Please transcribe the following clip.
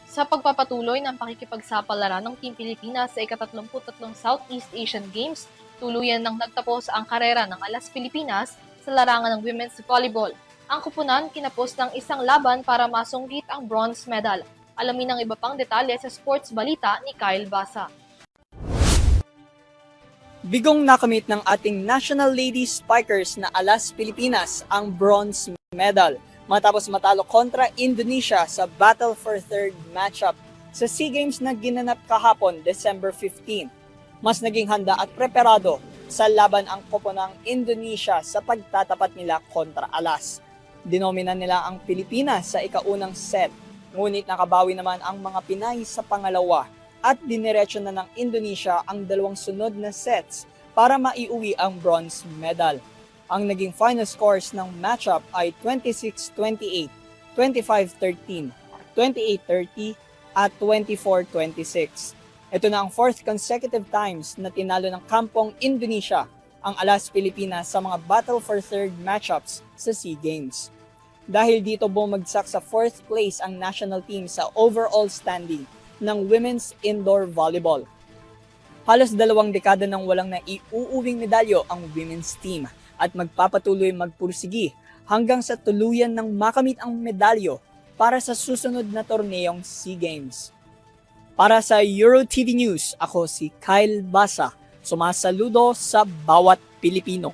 Sa pagpapatuloy ng pakikipagsapalaran ng Team Pilipinas sa ika-33 Southeast Asian Games, tuluyan nang nagtapos ang karera ng Alas Pilipinas sa larangan ng women's volleyball. Ang kupunan kinapos ng isang laban para masunggit ang bronze medal. Alamin ang iba pang detalye sa sports balita ni Kyle Basa. Bigong nakamit ng ating National Ladies Spikers na Alas Pilipinas ang bronze medal matapos matalo kontra Indonesia sa Battle for Third matchup sa SEA Games na ginanap kahapon December 15. Mas naging handa at preparado sa laban ang koponang Indonesia sa pagtatapat nila kontra Alas. Dinomina nila ang Pilipinas sa ikaunang set, ngunit nakabawi naman ang mga Pinay sa pangalawa at diniretso na ng Indonesia ang dalawang sunod na sets para maiuwi ang bronze medal. Ang naging final scores ng matchup ay 26-28, 25-13, 28-30 at 24-26. Ito na ang fourth consecutive times na tinalo ng kampong Indonesia ang Alas Pilipinas sa mga Battle for Third matchups sa SEA Games. Dahil dito bumagsak sa fourth place ang national team sa overall standing ng women's indoor volleyball. Halos 2 dekada nang walang naiuuwing medalyo ang women's team at magpapatuloy magpursigi hanggang sa tuluyan ng makamit ang medalyo para sa susunod na torneyong SEA Games. Para sa EuroTV News, ako si Kyle Basa, sumasaludo sa bawat Pilipino.